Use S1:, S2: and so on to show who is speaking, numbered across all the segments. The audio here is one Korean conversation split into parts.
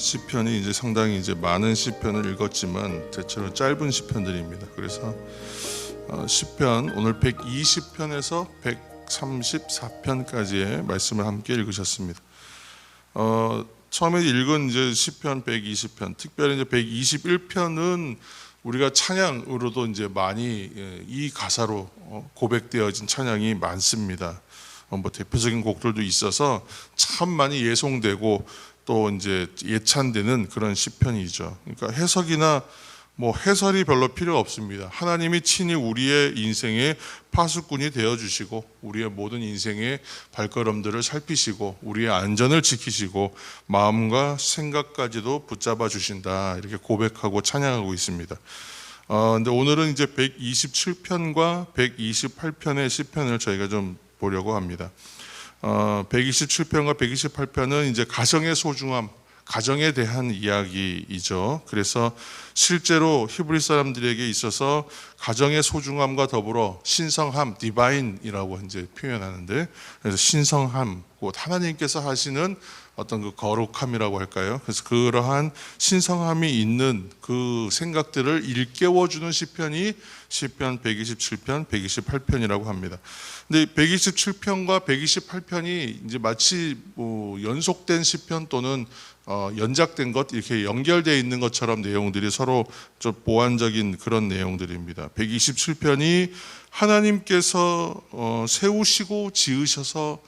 S1: 시편이 이제 상당히 이제 많은 시편을 읽었지만 대체로 짧은 시편들입니다. 그래서 시편 오늘 120편에서 134편까지의 말씀을 함께 읽으셨습니다. 처음에 읽은 이제 시편 120편, 특별히 이제 121편은 우리가 찬양으로도 이제 많이 이 가사로 고백되어진 찬양이 많습니다. 뭐 대표적인 곡들도 있어서 참 많이 예송되고 또 이제 예찬되는 그런 시편이죠. 그러니까 해석이나 뭐 해설이 별로 필요 없습니다. 하나님이 친히 우리의 인생의 파수꾼이 되어 주시고 우리의 모든 인생의 발걸음들을 살피시고 우리의 안전을 지키시고 마음과 생각까지도 붙잡아 주신다, 이렇게 고백하고 찬양하고 있습니다. 근데 오늘은 이제 127편과 128편의 시편을 저희가 좀 보려고 합니다. 127편과 128편은 이제 가정의 소중함, 가정에 대한 이야기이죠. 그래서 실제로 히브리 사람들에게 있어서 가정의 소중함과 더불어 신성함, 디바인이라고 이제 표현하는데, 그래서 신성함, 곧 하나님께서 하시는 어떤 그 거룩함이라고 할까요? 그래서 그러한 신성함이 있는 그 생각들을 일깨워주는 시편이 시편 127편, 128편이라고 합니다. 근데 127편과 128편이 이제 마치 뭐 연속된 시편 또는 연작된 것, 이렇게 연결되어 있는 것처럼 내용들이 서로 좀 보완적인 그런 내용들입니다. 127편이 하나님께서 세우시고 지으셔서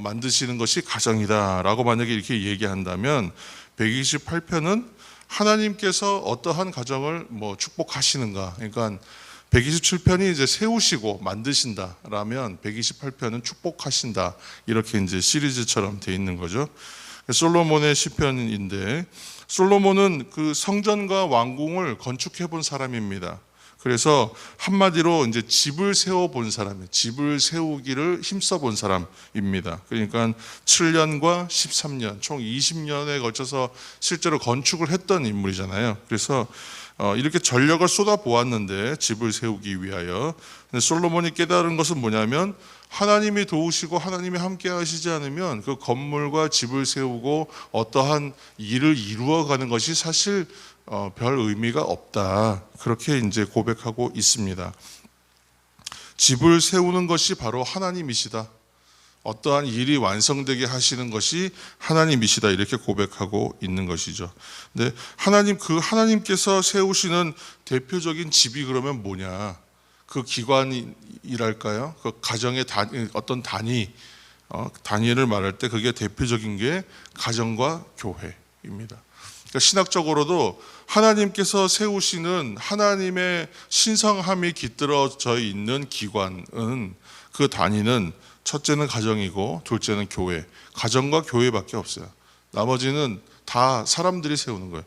S1: 만드시는 것이 가정이다라고 만약에 이렇게 얘기한다면, 128편은 하나님께서 어떠한 가정을 뭐 축복하시는가, 그러니까 127편이 이제 세우시고 만드신다라면 128편은 축복하신다, 이렇게 이제 시리즈처럼 돼 있는 거죠. 솔로몬의 시편인데, 솔로몬은 그 성전과 왕궁을 건축해 본 사람입니다. 그래서 한마디로 이제 집을 세워 본 사람이에요. 집을 세우기를 힘써 본 사람입니다. 그러니까 7년과 13년, 총 20년에 걸쳐서 실제로 건축을 했던 인물이잖아요. 그래서 이렇게 전력을 쏟아 보았는데, 집을 세우기 위하여. 근데 솔로몬이 깨달은 것은 뭐냐면, 하나님이 도우시고 하나님이 함께 하시지 않으면 그 건물과 집을 세우고 어떠한 일을 이루어가는 것이 사실 별 의미가 없다, 그렇게 이제 고백하고 있습니다. 집을 세우는 것이 바로 하나님이시다, 어떠한 일이 완성되게 하시는 것이 하나님이시다, 이렇게 고백하고 있는 것이죠. 근데 하나님께서 세우시는 대표적인 집이 그러면 뭐냐? 그 기관이랄까요? 그 가정의 어떤 단위를 말할 때 그게 대표적인 게 가정과 교회입니다. 그러니까 신학적으로도 하나님께서 세우시는 하나님의 신성함이 깃들어져 있는 기관은, 그 단위는 첫째는 가정이고 둘째는 교회, 가정과 교회밖에 없어요. 나머지는 다 사람들이 세우는 거예요.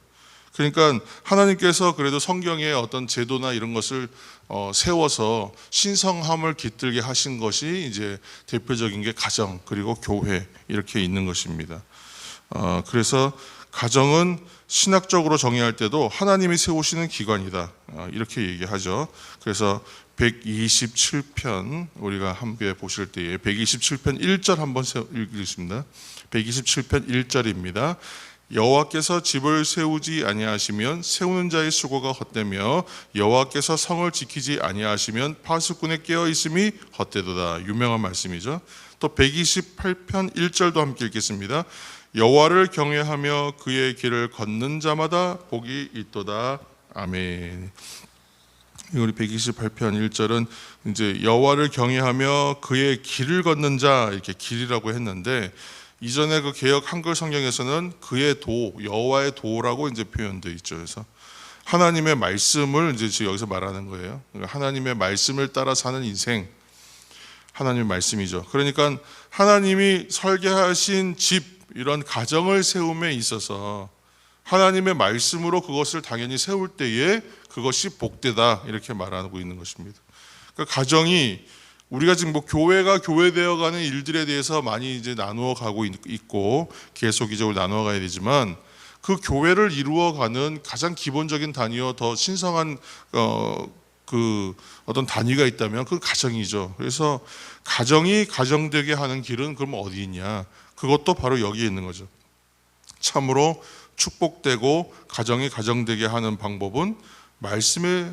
S1: 그러니까 하나님께서 그래도 성경에 어떤 제도나 이런 것을 세워서 신성함을 깃들게 하신 것이 이제 대표적인 게 가정, 그리고 교회, 이렇게 있는 것입니다. 그래서 가정은 신학적으로 정의할 때도 하나님이 세우시는 기관이다, 이렇게 얘기하죠. 그래서 127편 우리가 함께 보실 때에 127편 1절 한번 읽겠습니다. 127편 1절입니다. 여호와께서 집을 세우지 아니하시면 세우는 자의 수고가 헛되며 여호와께서 성을 지키지 아니하시면 파수꾼의 깨어 있음이 헛되도다. 유명한 말씀이죠. 또 128편 1절도 함께 읽겠습니다. 여호와를 경외하며 그의 길을 걷는 자마다 복이 있도다. 아멘. 우리 128편 1절은 이제 여호와를 경외하며 그의 길을 걷는 자, 이렇게 길이라고 했는데, 이전에 그 개역 한글 성경에서는 그의 도, 여호와의 도라고 이제 표현되어 있죠. 그래서 하나님의 말씀을 이제 지금 여기서 말하는 거예요. 하나님의 말씀을 따라 사는 인생, 하나님의 말씀이죠. 그러니까 하나님이 설계하신 집, 이런 가정을 세움에 있어서 하나님의 말씀으로 그것을 당연히 세울 때에 그것이 복되다, 이렇게 말하고 있는 것입니다. 그러니까 가정이, 우리가 지금 뭐 교회가 교회되어가는 일들에 대해서 많이 이제 나누어 가고 있고 계속적으로 나누어 가야 되지만, 그 교회를 이루어가는 가장 기본적인 단위와 더 신성한 그 어떤 단위가 있다면 그 가정이죠. 그래서 가정이 가정되게 하는 길은 그럼 어디 있냐? 그것도 바로 여기에 있는 거죠. 참으로 축복되고 가정이 가정되게 하는 방법은 말씀의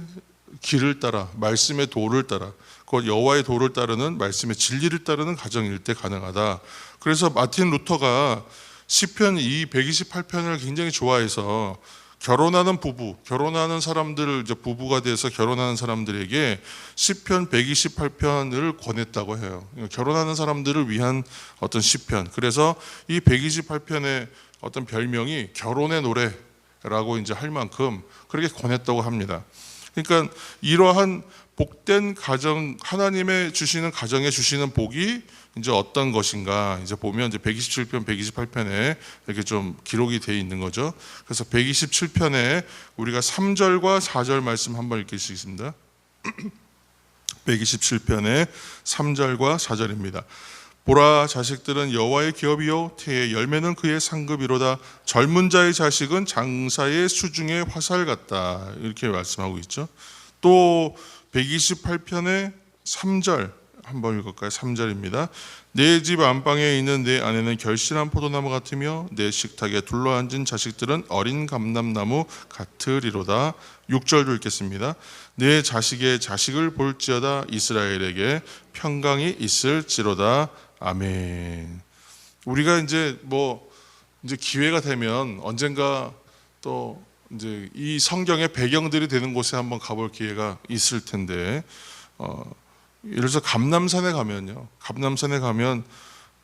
S1: 길을 따라, 말씀의 도를 따라, 그 여호와의 도를 따르는, 말씀의 진리를 따르는 가정일 때 가능하다. 그래서 마틴 루터가 시편 이 128편을 굉장히 좋아해서 결혼하는 부부, 결혼하는 사람들을 이제 부부가 돼서 결혼하는 사람들에게 시편 128편을 권했다고 해요. 결혼하는 사람들을 위한 어떤 시편. 그래서 이 128편의 어떤 별명이 결혼의 노래라고 이제 할 만큼 그렇게 권했다고 합니다. 그러니까 이러한 복된 가정, 하나님의 주시는 가정에 주시는 복이 이제 어떤 것인가 이제 보면 이제 127편, 128편에 이렇게 좀 기록이 되어 있는 거죠. 그래서 127편에 우리가 3절과 4절 말씀 한번 읽겠습니다. 127편의 3절과 4절입니다. 보라, 자식들은 여호와의 기업이요 태의 열매는 그의 상급이로다. 젊은 자의 자식은 장사의 수중의 화살 같다. 이렇게 말씀하고 있죠. 또 128편의 3절 한번 읽을까요? 3절입니다. 내 집 안방에 있는 내 아내는 결실한 포도나무 같으며 내 식탁에 둘러앉은 자식들은 어린 감람나무 같으리로다. 6절도 읽겠습니다. 내 자식의 자식을 볼지어다. 이스라엘에게 평강이 있을지로다. 아멘. 우리가 이제 이제 기회가 되면 언젠가 또 이제 이 성경의 배경들이 되는 곳에 한번 가볼 기회가 있을 텐데, 예를 들어서 감람산에 가면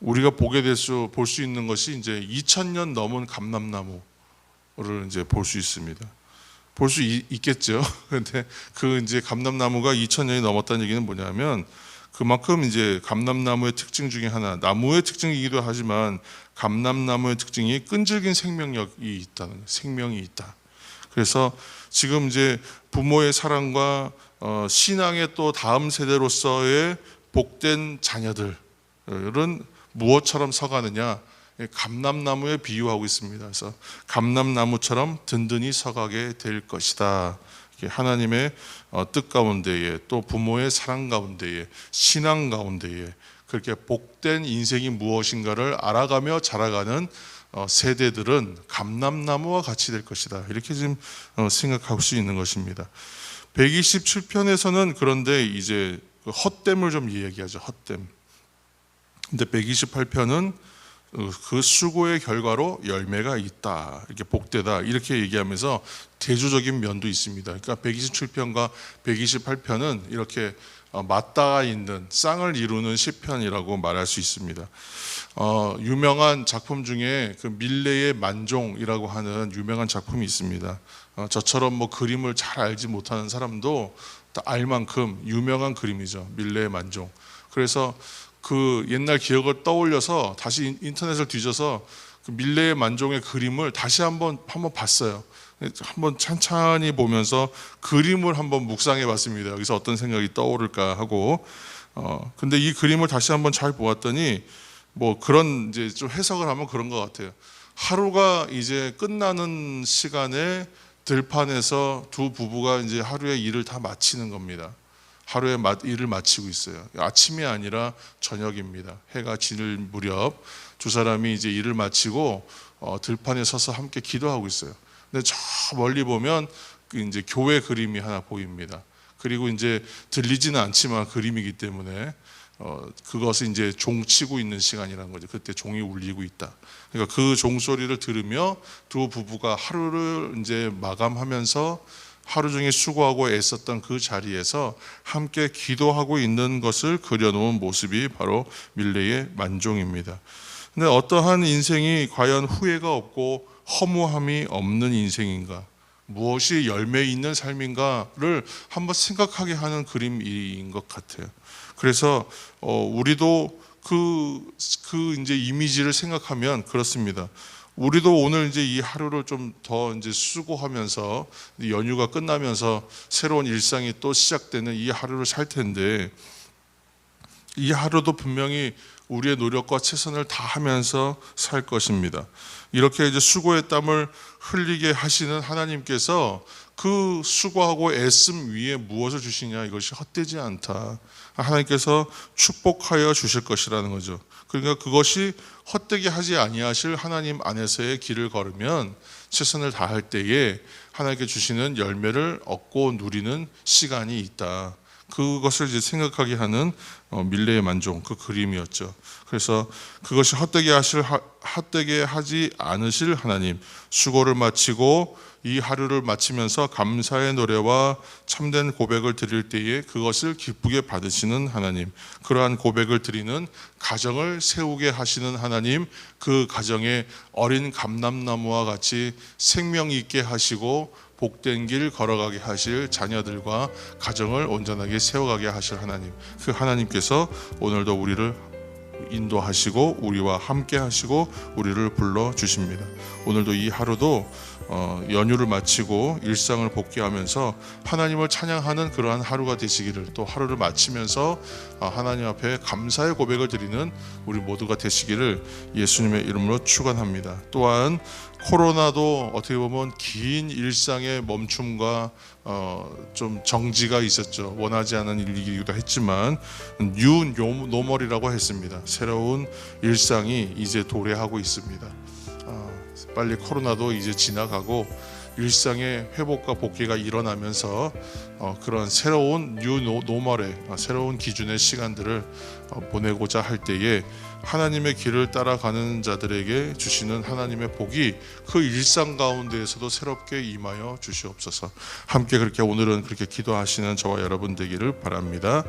S1: 우리가 볼 수 있는 것이 이제 2000년 넘은 감람나무를 이제 볼 수 있습니다. 볼 수 있겠죠. 그런데 그 이제 감람나무가 2000년이 넘었다는 얘기는 뭐냐면 그만큼 이제 감람나무의 특징 중에 하나, 나무의 특징이기도 하지만 감람나무의 특징이 끈질긴 생명력이 있다는, 생명이 있다. 그래서 지금 이제 부모의 사랑과 신앙의 또 다음 세대로서의 복된 자녀들은 무엇처럼 서가느냐? 감람나무에 비유하고 있습니다. 그래서 감람나무처럼 든든히 서가게 될 것이다. 하나님의 뜻 가운데에, 또 부모의 사랑 가운데에, 신앙 가운데에 그렇게 복된 인생이 무엇인가를 알아가며 자라가는 세대들은 감람나무와 같이 될 것이다. 이렇게 지금 생각할 수 있는 것입니다. 127편에서는 그런데 이제 헛됨을 좀 이야기하죠. 헛됨. 근데 128편은 그 수고의 결과로 열매가 있다, 이렇게 복되다, 이렇게 얘기하면서 대조적인 면도 있습니다. 그러니까 127편과 128편은 이렇게 맞닿아 있는 쌍을 이루는 시편이라고 말할 수 있습니다. 유명한 작품 중에 그 밀레의 만종이라고 하는 유명한 작품이 있습니다. 저처럼 그림을 잘 알지 못하는 사람도 다 알 만큼 유명한 그림이죠. 밀레의 만종. 그래서 그 옛날 기억을 떠올려서 다시 인터넷을 뒤져서 그 밀레의 만종의 그림을 다시 한번 봤어요. 한번 찬찬히 보면서 그림을 한번 묵상해 봤습니다. 여기서 어떤 생각이 떠오를까 하고, 근데 이 그림을 다시 한번 잘 보았더니 그런 이제 좀 해석을 하면 그런 것 같아요. 하루가 이제 끝나는 시간에 들판에서 두 부부가 이제 하루의 일을 다 마치는 겁니다. 하루의 일을 마치고 있어요. 아침이 아니라 저녁입니다. 해가 지를 무렵 두 사람이 이제 일을 마치고 들판에 서서 함께 기도하고 있어요. 근데 저 멀리 보면 이제 교회 그림이 하나 보입니다. 그리고 이제 들리지는 않지만 그림이기 때문에 그것을 이제 종 치고 있는 시간이라는 거죠. 그때 종이 울리고 있다. 그러니까 그 종소리를 들으며 두 부부가 하루를 이제 마감하면서 하루 종일 수고하고 애썼던 그 자리에서 함께 기도하고 있는 것을 그려놓은 모습이 바로 밀레의 만종입니다. 근데 어떠한 인생이 과연 후회가 없고 허무함이 없는 인생인가, 무엇이 열매 있는 삶인가를 한번 생각하게 하는 그림인 것 같아요. 그래서 우리도 그 이제 이미지를 생각하면 그렇습니다. 우리도 오늘 이제 이 하루를 좀 더 이제 수고하면서 연휴가 끝나면서 새로운 일상이 또 시작되는 이 하루를 살 텐데, 이 하루도 분명히 우리의 노력과 최선을 다하면서 살 것입니다. 이렇게 이제 수고의 땀을 흘리게 하시는 하나님께서 그 수고하고 애씀 위에 무엇을 주시냐, 이것이 헛되지 않다. 하나님께서 축복하여 주실 것이라는 거죠. 그러니까 그것이 헛되게 하지 아니하실 하나님 안에서의 길을 걸으면 최선을 다할 때에 하나님께 주시는 열매를 얻고 누리는 시간이 있다. 그것을 이제 생각하게 하는 밀레의 만종, 그 그림이었죠. 그래서 그것이 헛되게 하지 않으실 하나님, 수고를 마치고 이 하루를 마치면서 감사의 노래와 참된 고백을 드릴 때에 그것을 기쁘게 받으시는 하나님, 그러한 고백을 드리는 가정을 세우게 하시는 하나님, 그 가정에 어린 감람나무와 같이 생명 있게 하시고 복된 길 걸어가게 하실 자녀들과 가정을 온전하게 세워가게 하실 하나님, 그 하나님께서 오늘도 우리를 인도하시고 우리와 함께 하시고 우리를 불러주십니다. 오늘도 이 하루도 연휴를 마치고 일상을 복귀하면서 하나님을 찬양하는 그러한 하루가 되시기를, 또 하루를 마치면서 하나님 앞에 감사의 고백을 드리는 우리 모두가 되시기를 예수님의 이름으로 축원합니다. 또한 코로나도 어떻게 보면 긴 일상의 멈춤과 좀 정지가 있었죠. 원하지 않은 일이기도 했지만 뉴 노멀이라고 했습니다. 새로운 일상이 이제 도래하고 있습니다. 빨리 코로나도 이제 지나가고 일상의 회복과 복귀가 일어나면서 그런 새로운 뉴 노멀의 새로운 기준의 시간들을 보내고자 할 때에 하나님의 길을 따라가는 자들에게 주시는 하나님의 복이 그 일상 가운데에서도 새롭게 임하여 주시옵소서. 함께 그렇게 오늘은 그렇게 기도하시는 저와 여러분 되기를 바랍니다.